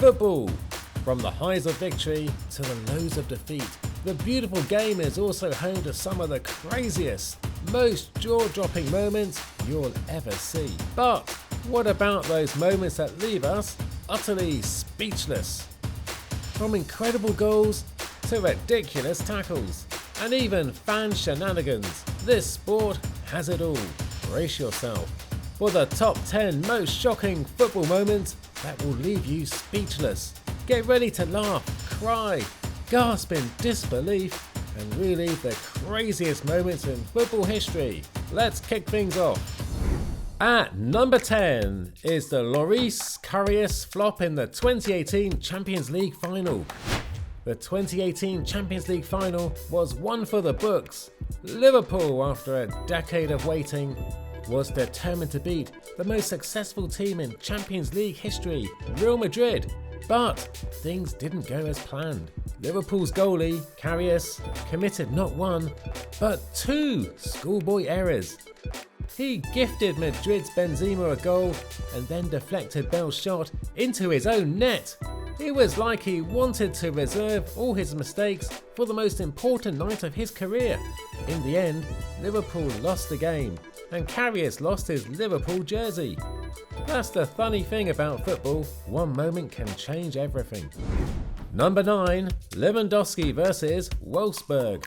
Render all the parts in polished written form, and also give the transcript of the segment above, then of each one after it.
Football. From the highs of victory to the lows of defeat, the beautiful game is also home to some of the craziest, most jaw-dropping moments you'll ever see. But what about those moments that leave us utterly speechless? From incredible goals to ridiculous tackles, and even fan shenanigans, this sport has it all. Brace yourself for the top 10 most shocking football moments that will leave you speechless. Get ready to laugh, cry, gasp in disbelief, and relive the craziest moments in football history. Let's kick things off. At number 10 is the Loris Karius flop in the 2018 Champions League final. The 2018 Champions League final was one for the books. Liverpool, after a decade of waiting, was determined to beat the most successful team in Champions League history, Real Madrid. But things didn't go as planned. Liverpool's goalie, Karius, committed not one, but two schoolboy errors. He gifted Madrid's Benzema a goal and then deflected Bale's shot into his own net. It was like he wanted to reserve all his mistakes for the most important night of his career. In the end, Liverpool lost the game and Karius lost his Liverpool jersey. That's the funny thing about football, one moment can change everything. Number 9, Lewandowski versus Wolfsburg.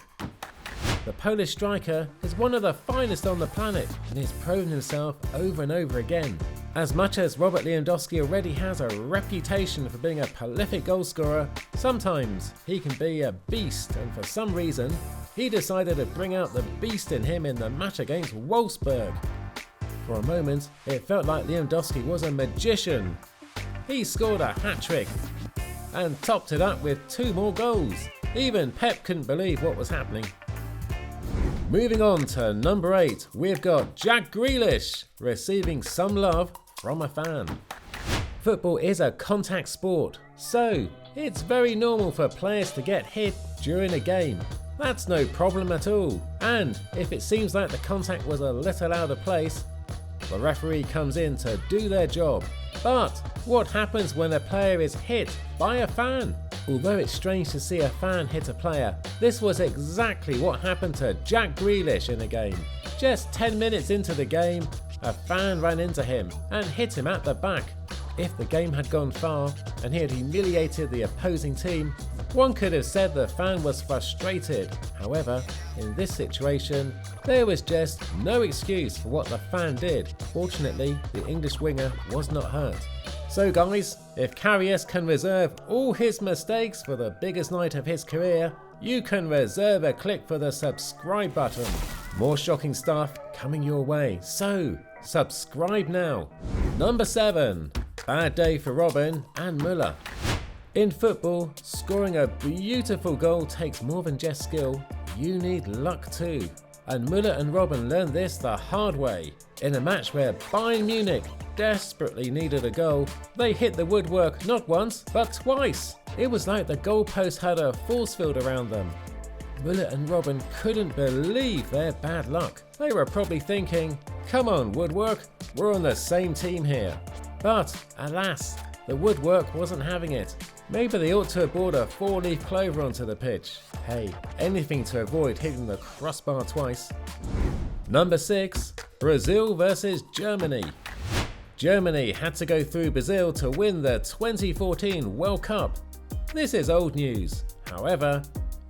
The Polish striker is one of the finest on the planet and has proven himself over and over again. As much as Robert Lewandowski already has a reputation for being a prolific goalscorer, sometimes he can be a beast, and for some reason, he decided to bring out the beast in him in the match against Wolfsburg. For a moment, it felt like Lewandowski was a magician. He scored a hat-trick and topped it up with 2 more goals. Even Pep couldn't believe what was happening. Moving on to number 8, we've got Jack Grealish receiving some love from a fan. Football is a contact sport, so it's very normal for players to get hit during a game. That's no problem at all, and if it seems like the contact was a little out of place, the referee comes in to do their job. But what happens when a player is hit by a fan? Although it's strange to see a fan hit a player, this was exactly what happened to Jack Grealish in a game. Just 10 minutes into the game, a fan ran into him and hit him at the back. If the game had gone far and he had humiliated the opposing team, one could have said the fan was frustrated. However, in this situation, there was just no excuse for what the fan did. Fortunately, the English winger was not hurt. So guys, if Karius can reserve all his mistakes for the biggest night of his career, you can reserve a click for the subscribe button. More shocking stuff coming your way, so subscribe now. Number 7, bad day for Robben and Müller. In football, scoring a beautiful goal takes more than just skill, you need luck too. And Müller and Robben learned this the hard way. In a match where Bayern Munich desperately needed a goal, they hit the woodwork not once, but twice. It was like the goalpost had a force field around them. Müller and Robben couldn't believe their bad luck. They were probably thinking, come on woodwork, we're on the same team here. But alas, the woodwork wasn't having it. Maybe they ought to have brought a 4-leaf clover onto the pitch. Hey, anything to avoid hitting the crossbar twice. Number 6, Brazil versus Germany. Germany had to go through Brazil to win the 2014 World Cup. This is old news. However,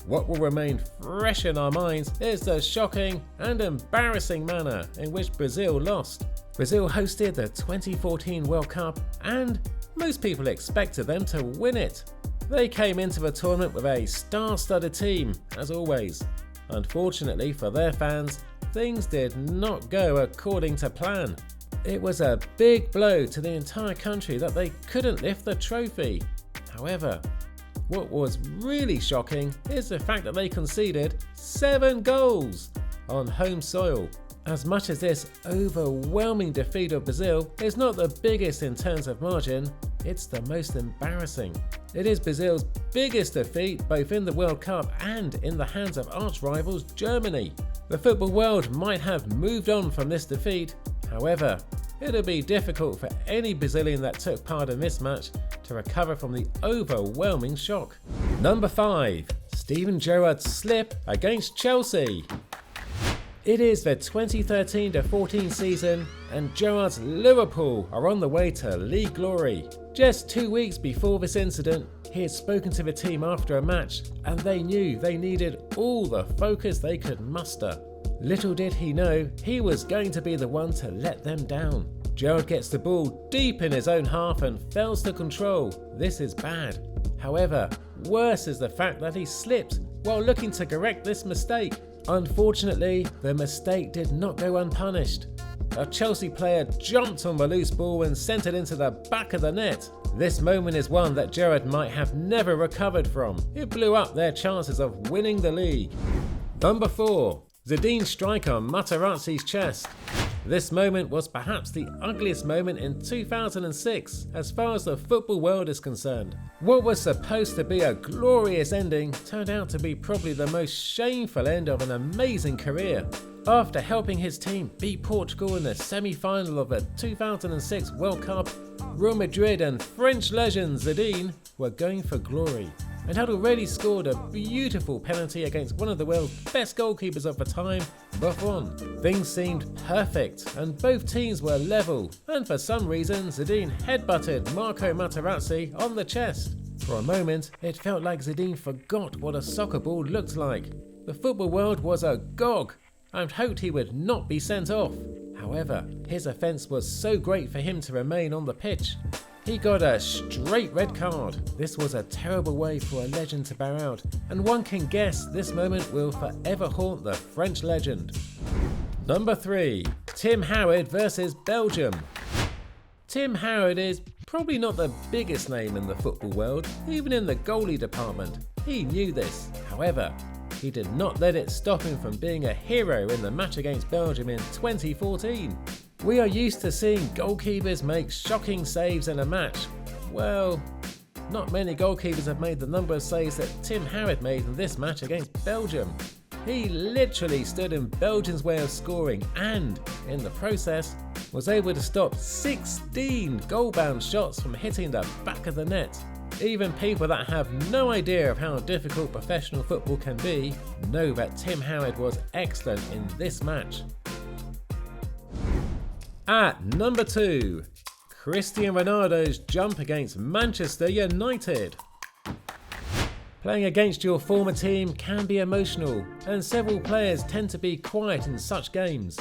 what will remain fresh in our minds is the shocking and embarrassing manner in which Brazil lost. Brazil hosted the 2014 World Cup and most people expected them to win it. They came into the tournament with a star-studded team, as always. Unfortunately for their fans, things did not go according to plan. It was a big blow to the entire country that they couldn't lift the trophy. However, what was really shocking is the fact that they conceded 7 goals on home soil. As much as this overwhelming defeat of Brazil is not the biggest in terms of margin, it's the most embarrassing. It is Brazil's biggest defeat both in the World Cup and in the hands of arch-rivals Germany. The football world might have moved on from this defeat, however, it'll be difficult for any Brazilian that took part in this match to recover from the overwhelming shock. Number 5. Steven Gerrard's slip against Chelsea. It is the 2013-14 season and Gerrard's Liverpool are on the way to league glory. Just 2 weeks before this incident, he had spoken to the team after a match and they knew they needed all the focus they could muster. Little did he know he was going to be the one to let them down. Gerrard gets the ball deep in his own half and fails to control. This is bad. However, worse is the fact that he slipped while looking to correct this mistake. Unfortunately, the mistake did not go unpunished. A Chelsea player jumped on the loose ball and sent it into the back of the net. This moment is one that Gerrard might have never recovered from. It blew up their chances of winning the league. Number 4. Zidane strike on Materazzi's chest. This moment was perhaps the ugliest moment in 2006 as far as the football world is concerned. What was supposed to be a glorious ending turned out to be probably the most shameful end of an amazing career. After helping his team beat Portugal in the semi-final of the 2006 World Cup, Real Madrid and French legend Zidane were going for glory and had already scored a beautiful penalty against one of the world's best goalkeepers of the time, Buffon. Things seemed perfect and both teams were level, and for some reason Zidane headbutted Marco Materazzi on the chest. For a moment, it felt like Zidane forgot what a soccer ball looked like. The football world was agog and hoped he would not be sent off. However, his offence was so great for him to remain on the pitch. He got a straight red card. This was a terrible way for a legend to bow out, and one can guess this moment will forever haunt the French legend. Number 3. Tim Howard versus Belgium. Tim Howard is probably not the biggest name in the football world, even in the goalie department. He knew this. However, he did not let it stop him from being a hero in the match against Belgium in 2014. We are used to seeing goalkeepers make shocking saves in a match. Well, not many goalkeepers have made the number of saves that Tim Howard made in this match against Belgium. He literally stood in Belgium's way of scoring and, in the process, was able to stop 16 goal-bound shots from hitting the back of the net. Even people that have no idea of how difficult professional football can be know that Tim Howard was excellent in this match. At number 2, Cristiano Ronaldo's jump against Manchester United. Playing against your former team can be emotional, and several players tend to be quiet in such games.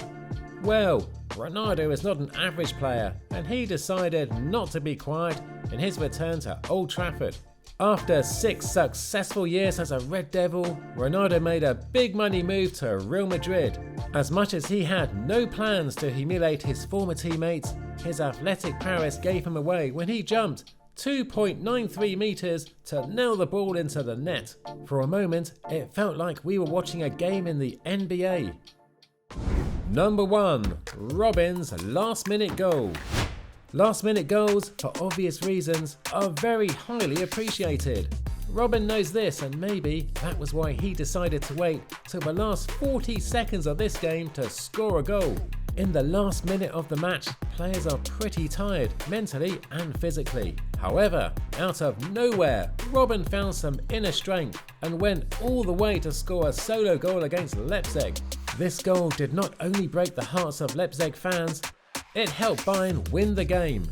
Well, Ronaldo is not an average player, and he decided not to be quiet in his return to Old Trafford. After 6 successful years as a Red Devil, Ronaldo made a big money move to Real Madrid. As much as he had no plans to humiliate his former teammates, his athletic prowess gave him away when he jumped 2.93 meters to nail the ball into the net. For a moment, it felt like we were watching a game in the NBA. Number 1. Robben's last-minute goal. Last-minute goals, for obvious reasons, are very highly appreciated. Robben knows this, and maybe that was why he decided to wait till the last 40 seconds of this game to score a goal. In the last minute of the match, players are pretty tired, mentally and physically. However, out of nowhere, Robben found some inner strength and went all the way to score a solo goal against Leipzig. This goal did not only break the hearts of Leipzig fans, it helped Bayern win the game.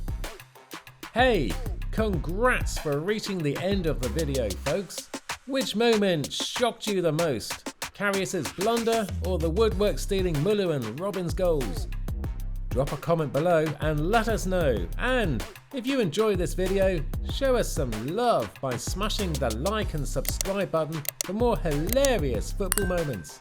Hey, congrats for reaching the end of the video, folks. Which moment shocked you the most? Karius's blunder or the woodwork stealing Müller and Robben's goals? Drop a comment below and let us know. And if you enjoyed this video, show us some love by smashing the like and subscribe button for more hilarious football moments.